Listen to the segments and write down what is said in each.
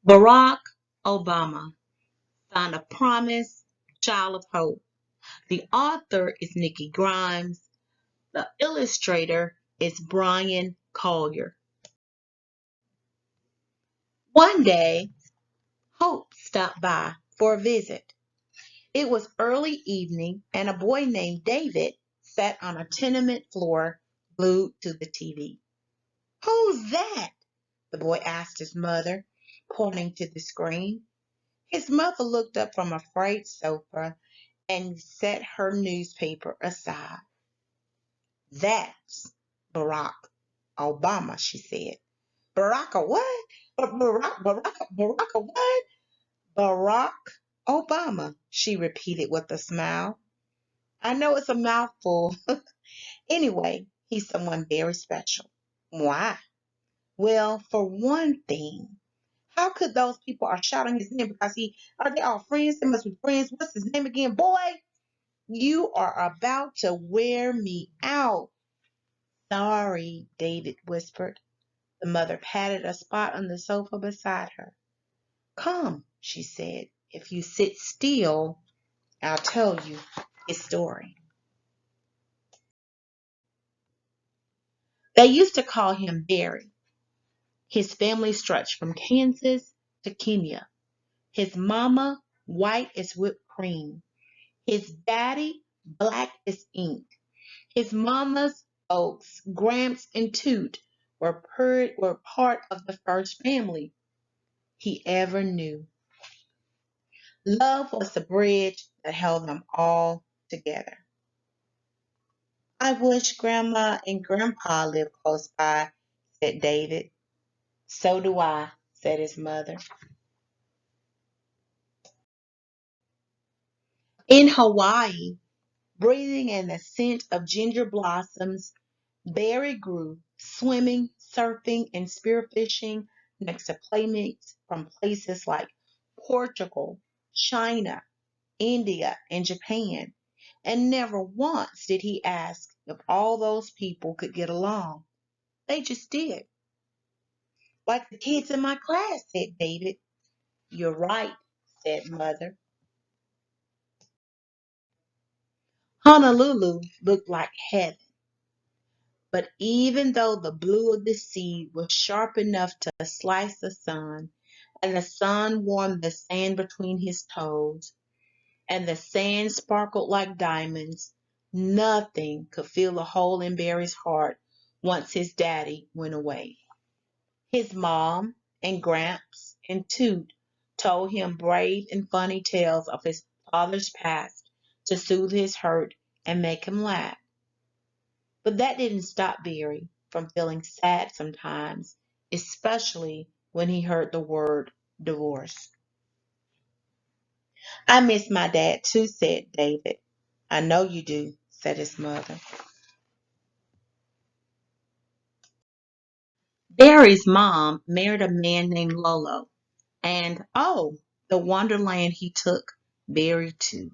Barack Obama, Sign of Promise, Child of Hope. The author is Nikki Grimes. The illustrator is Brian Collier. One day, Hope stopped by for a visit. It was early evening, and a boy named David sat on a tenement floor glued to the TV. "Who's that?" the boy asked his mother, pointing to the screen. His mother looked up from a frayed sofa and set her newspaper aside. "That's Barack Obama," she said. "Barack a what? Barack a what?" "Barack Obama," she repeated with a smile. "I know it's a mouthful. Anyway, he's someone very special." "Why?" "Well, for one thing, how could those people are shouting his name because are they all friends? They must be friends. What's his name again? Boy, you are about to wear me out." "Sorry," David whispered. The mother patted a spot on the sofa beside her. "Come," she said. "If you sit still, I'll tell you his story." They used to call him Barry. His family stretched from Kansas to Kenya. His mama, white as whipped cream. His daddy, black as ink. His mama's folks, Gramps and Toot, were part of the first family he ever knew. Love was the bridge that held them all together. "I wish Grandma and Grandpa lived close by," said David. "So do I," said his mother. In Hawaii, breathing in the scent of ginger blossoms, Barry grew, swimming, surfing, and spearfishing next to playmates from places like Portugal, China, India, and Japan. And never once did he ask if all those people could get along. They just did. "Like the kids in my class," said David. "You're right," said Mother. Honolulu looked like heaven. But even though the blue of the sea was sharp enough to slice the sun, and the sun warmed the sand between his toes, and the sand sparkled like diamonds, nothing could fill the hole in Barry's heart once his daddy went away. His mom and Gramps and Toot told him brave and funny tales of his father's past to soothe his hurt and make him laugh. But that didn't stop Barry from feeling sad sometimes, especially when he heard the word divorce. "I miss my dad too," said David. "I know you do," said his mother. Barry's mom married a man named Lolo, and oh, the wonderland he took Barry to.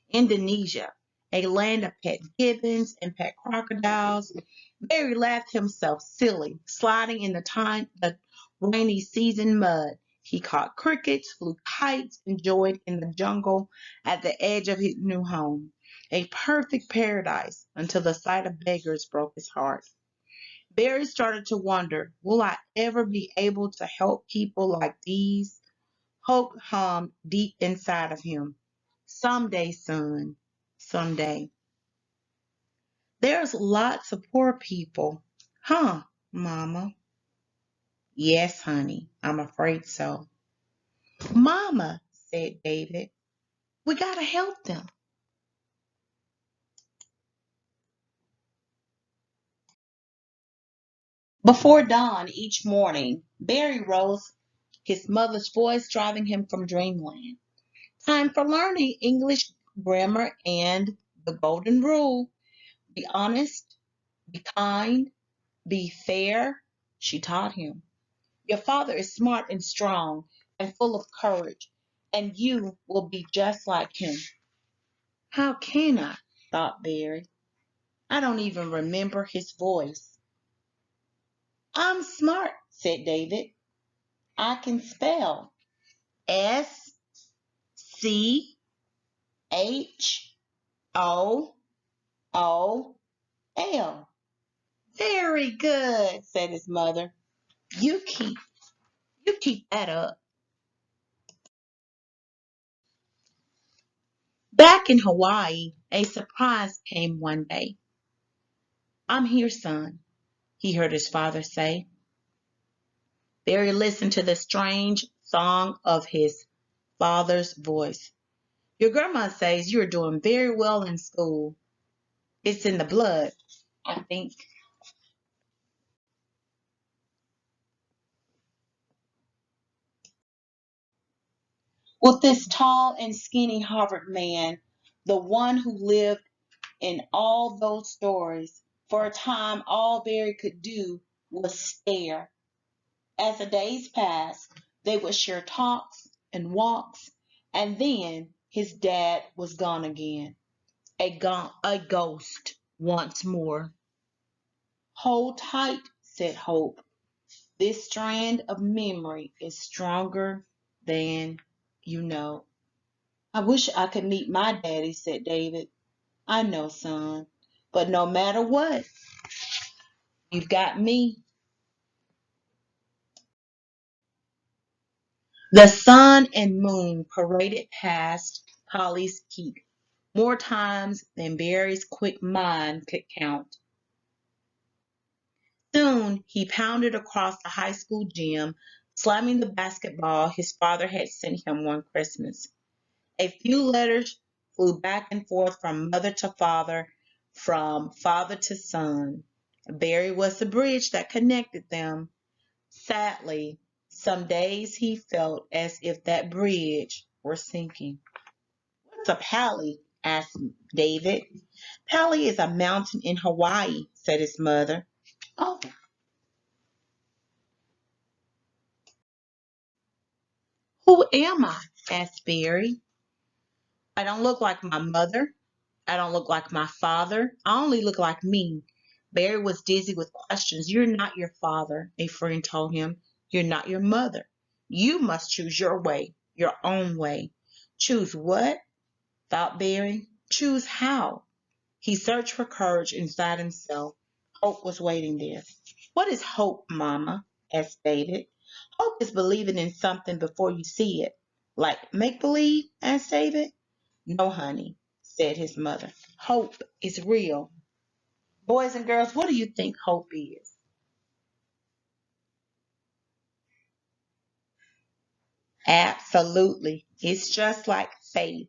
Indonesia, a land of pet gibbons and pet crocodiles. Barry laughed himself silly, sliding in the rainy season mud. He caught crickets, flew kites, enjoyed in the jungle at the edge of his new home. A perfect paradise until the sight of beggars broke his heart. Barry started to wonder, will I ever be able to help people like these? Hope hummed deep inside of him. Someday, son, someday. "There's lots of poor people, huh, Mama?" "Yes, honey, I'm afraid so." "Mama," said David, "we gotta help them." Before dawn each morning, Barry rose, his mother's voice driving him from dreamland. "Time for learning English grammar and the golden rule. Be honest, be kind, be fair," she taught him. "Your father is smart and strong and full of courage, and you will be just like him." How can I? Thought Barry. I don't even remember his voice. "I'm smart," said David. I can spell. SCHOOL. Very good, said his mother. You keep that up. Back in Hawaii, a surprise came one day. I'm here, son, he heard his father say. Barry listened to the strange song of his father's voice. Your grandma says you're doing very well in school. It's in the blood, I think. With this tall and skinny Harvard man, the one who lived in all those stories, for a time all Barry could do was stare. As the days passed, they would share talks and walks, and then his dad was gone again, a ghost once more. Hold tight, said Hope. This strand of memory is stronger than you know. I wish I could meet my daddy, said David. I know, son, but no matter what, you've got me. The sun and moon paraded past Polly's Peak more times than Barry's quick mind could count. Soon he pounded across the high school gym, slamming the basketball his father had sent him one Christmas. A few letters flew back and forth from mother to father, from father to son. Barry was the bridge that connected them. Sadly, some days he felt as if that bridge were sinking. What's a pali? Asked David. Pali is a mountain in Hawaii, said his mother. Oh, who am I? Asked Barry. I don't look like my mother. I don't look like my father. I only look like me. Barry was dizzy with questions. You're not your father, a friend told him. You're not your mother. You must choose your way, your own way. Choose what? Thought Barry. Choose how? He searched for courage inside himself. Hope was waiting there. What is hope, Mama? Asked David. Hope is believing in something before you see it. Like make believe? Asked David. No, honey, said his mother. Hope is real. Boys and girls, what do you think hope is? Absolutely. It's just like faith.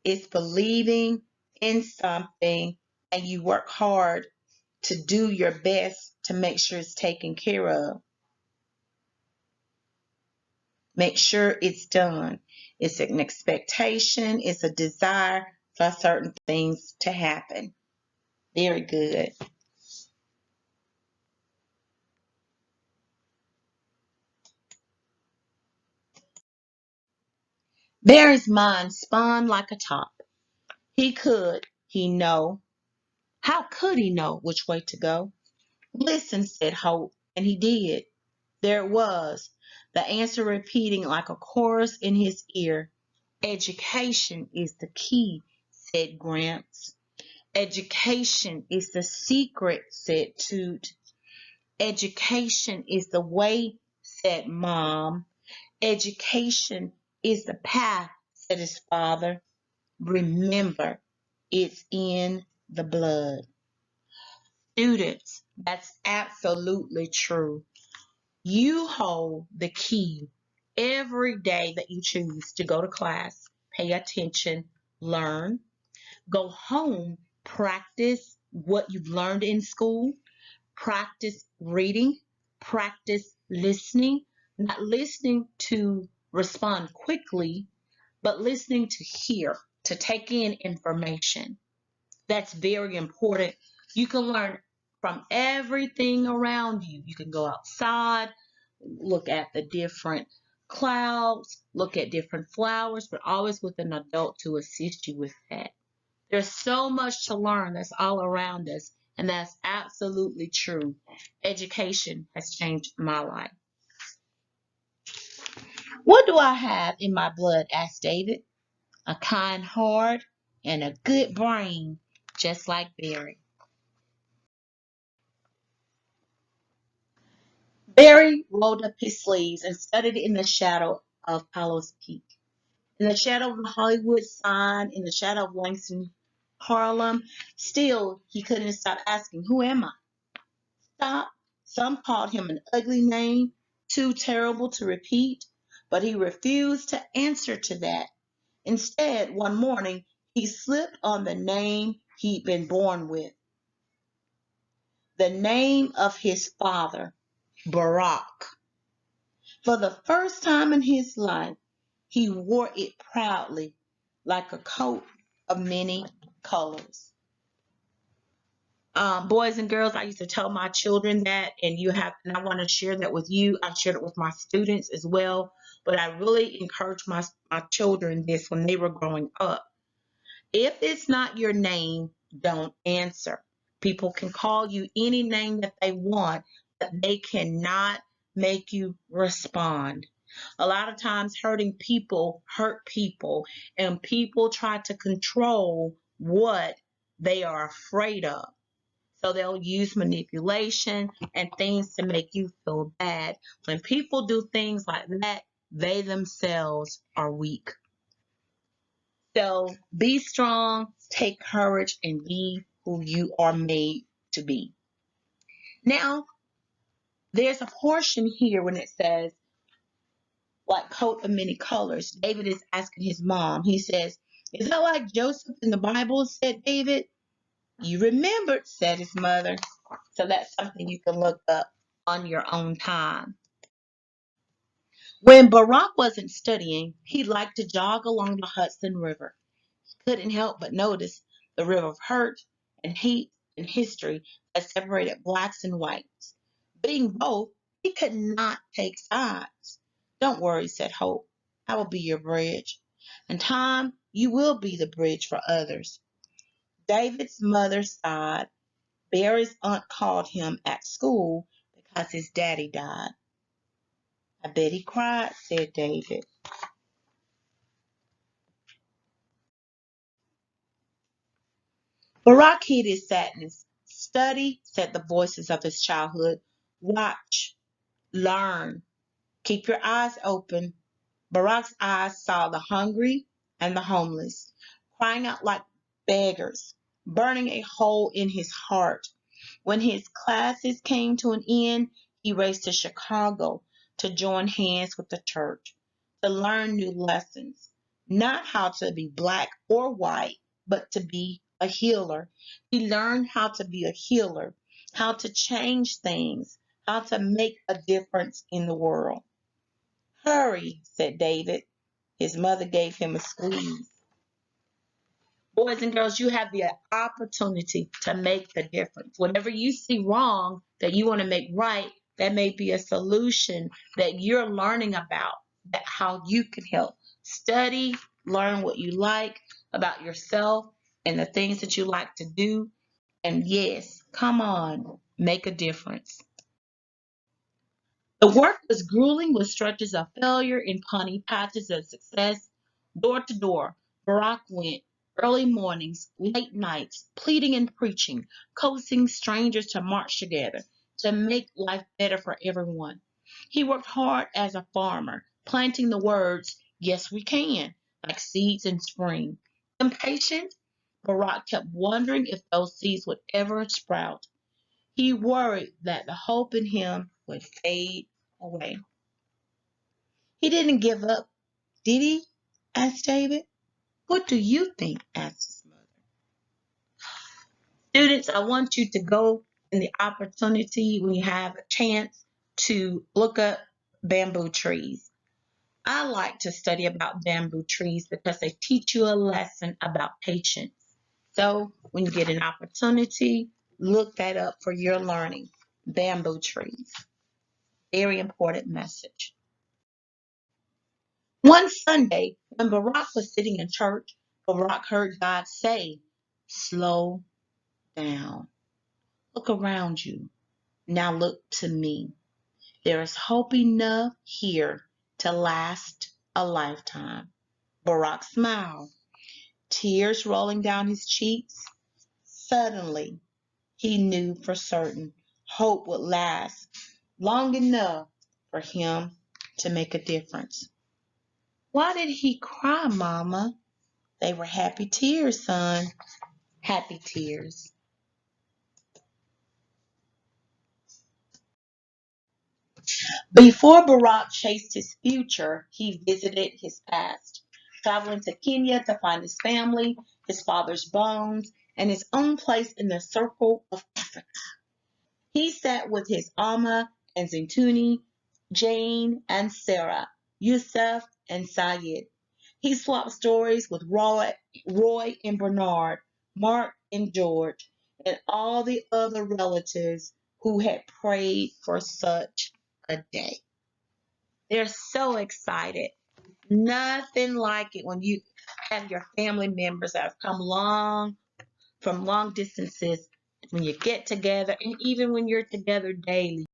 It's believing in something and you work hard to do your best to make sure it's taken care of. Make sure it's done. It's an expectation, it's a desire for certain things to happen. Very good. Barry's mind spun like a top. He know. How could he know which way to go? Listen, said Hope, and he did. There it was, the answer repeating like a chorus in his ear. Education is the key, said Gramps. Education is the secret, said Toot. Education is the way, said Mom. Education is the path, said his father. Remember, it's in the blood. Students, that's absolutely true. You hold the key every day that you choose to go to class, pay attention, learn, go home, practice what you've learned in school, practice reading, practice listening, not listening to respond quickly, but listening to hear, to take in information. That's very important. You can learn from everything around you. You can go outside, look at the different clouds, look at different flowers, but always with an adult to assist you with that. There's so much to learn that's all around us, and that's absolutely true. Education has changed my life. What do I have in my blood? Asked David. A kind heart and a good brain, just like Barry. Barry rolled up his sleeves and studied in the shadow of Palos Peak. In the shadow of the Hollywood sign, in the shadow of Langston Harlem, still he couldn't stop asking, "Who am I?" Stop. Some called him an ugly name, too terrible to repeat, but he refused to answer to that. Instead, one morning, he slipped on the name he'd been born with, the name of his father, Barack. For the first time in his life, he wore it proudly, like a coat of many colors. Boys and girls, I used to tell my children that, and I want to share that with you. I shared it with my students as well, but I really encouraged my children this when they were growing up. If it's not your name, don't answer. People can call you any name that they want, but they cannot make you respond. A lot of times, hurting people hurt people, and people try to control what they are afraid of. So they'll use manipulation and things to make you feel bad. When people do things like that, they themselves are weak. So be strong, take courage, and be who you are made to be. Now, there's a portion here when it says, like coat of many colors. David is asking his mom. He says, "Is that like Joseph in the Bible?" said David. "You remembered," said his mother. So that's something you can look up on your own time. When Barack wasn't studying, he liked to jog along the Hudson River. Couldn't help but notice the river of hurt and hate and history that separated blacks and whites. Being both, he could not take sides. "Don't worry," said Hope. "I will be your bridge. In time, you will be the bridge for others." David's mother sighed. Barry's aunt called him at school because his daddy died. "I bet he cried," said David. Barack hid his sadness. "Study," said the voices of his childhood. "Watch, learn, keep your eyes open." Barack's eyes saw the hungry and the homeless, crying out like beggars, burning a hole in his heart. When his classes came to an end, he raced to Chicago to join hands with the church, to learn new lessons, not how to be black or white, but to be a healer. He learned how to be a healer, how to change things, how to make a difference in the world. "Hurry," said David. His mother gave him a squeeze. Boys and girls, you have the opportunity to make the difference. Whatever you see wrong that you want to make right, that may be a solution that you're learning about, that how you can help. Study, learn what you like about yourself and the things that you like to do. And yes, come on, make a difference. The work was grueling with stretches of failure and punny patches of success. Door to door, Barack went, early mornings, late nights, pleading and preaching, coaxing strangers to march together, to make life better for everyone. He worked hard as a farmer, planting the words, "Yes, we can," like seeds in spring. Impatient, Barack kept wondering if those seeds would ever sprout. He worried that the hope in him would fade away. "He didn't give up, did he?" asked David. "What do you think?" asked his mother. Students, I want you to go in the opportunity when you have a chance to look up bamboo trees. I like to study about bamboo trees because they teach you a lesson about patience. So when you get an opportunity, look that up for your learning. Bamboo trees. Very important message. One Sunday, when Barack was sitting in church, Barack heard God say, "Slow down. Look around you. Now look to me. There is hope enough here to last a lifetime. Barack smiled, tears rolling down his cheeks. Suddenly, he knew for certain hope would last long enough for him to make a difference. Why did he cry, Mama? They were happy tears, son. Happy tears. Before Barack chased his future, he visited his past, traveling to Kenya to find his family, his father's bones, and his own place in the circle of Africa. He sat with his Alma and Zintuni, Jane and Sarah, Yusuf and Syed. He swapped stories with Roy and Bernard, Mark and George, and all the other relatives who had prayed for such a day. They're so excited. Nothing like it when you have your family members that have come from long distances, when you get together, and even when you're together daily.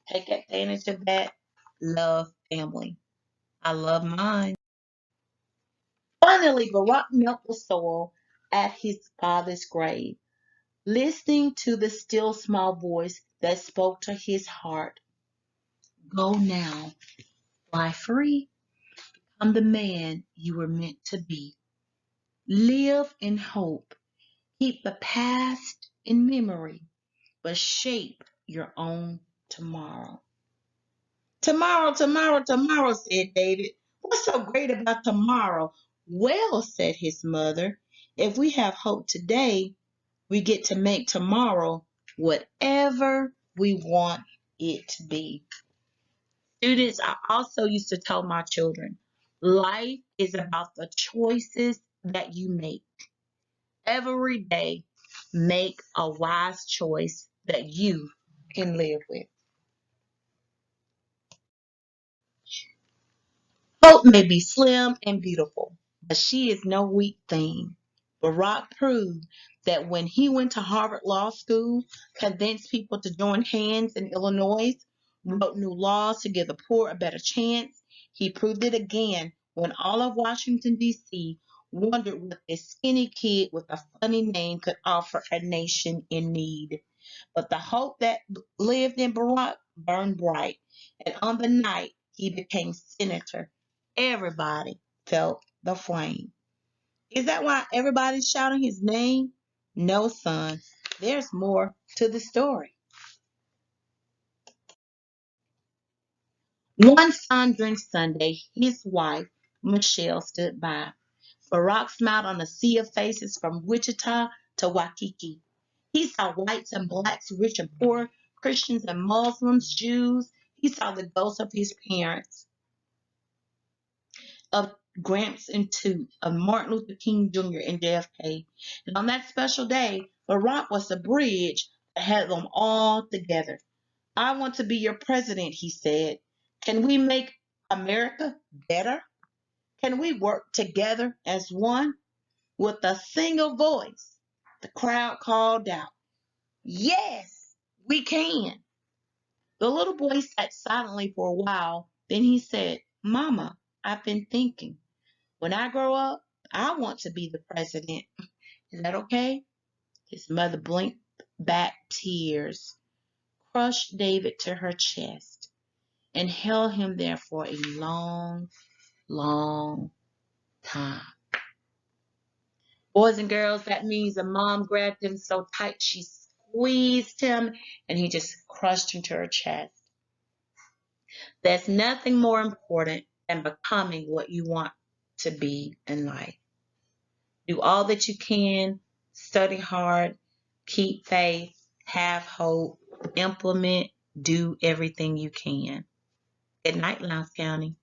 Take advantage of that. Love family. I love mine. Finally, Barack knelt the soil at his father's grave, listening to the still small voice that spoke to his heart. Go now, fly free. I'm the man you were meant to be. Live in hope. Keep the past in memory, but shape your own tomorrow. Tomorrow, tomorrow, tomorrow, said David. What's so great about tomorrow? Well, said his mother, if we have hope today, we get to make tomorrow whatever we want it to be. Students, I also used to tell my children, life is about the choices that you make. Every day, make a wise choice that you can live with. Hope may be slim and beautiful, but she is no weak thing. Barack proved that when he went to Harvard Law School, convinced people to join hands in Illinois, wrote new laws to give the poor a better chance, he proved it again when all of Washington, D.C. wondered what this skinny kid with a funny name could offer a nation in need. But the hope that lived in Barack burned bright, and on the night he became senator, everybody felt the flame. Is that why everybody's shouting his name? No, son. There's more to the story. One Sandring Sunday, his wife, Michelle, stood by. Barack smiled on a sea of faces from Wichita to Waikiki. He saw whites and blacks, rich and poor, Christians and Muslims, Jews. He saw the ghosts of his parents, of Gramps and Toot, of Martin Luther King Jr. and JFK. And on that special day, Barack was the bridge that had them all together. I want to be your president, he said. Can we make America better? Can we work together as one? With a single voice, the crowd called out, yes, we can. The little boy sat silently for a while. Then he said, Mama, I've been thinking. When I grow up, I want to be the president. Is that okay? His mother blinked back tears, crushed David to her chest, and held him there for a long, long time. Boys and girls, that means the mom grabbed him so tight she squeezed him and he just crushed into her chest. There's nothing more important than becoming what you want to be in life. Do all that you can, study hard, keep faith, have hope, implement, do everything you can. Good night, Lowndes County.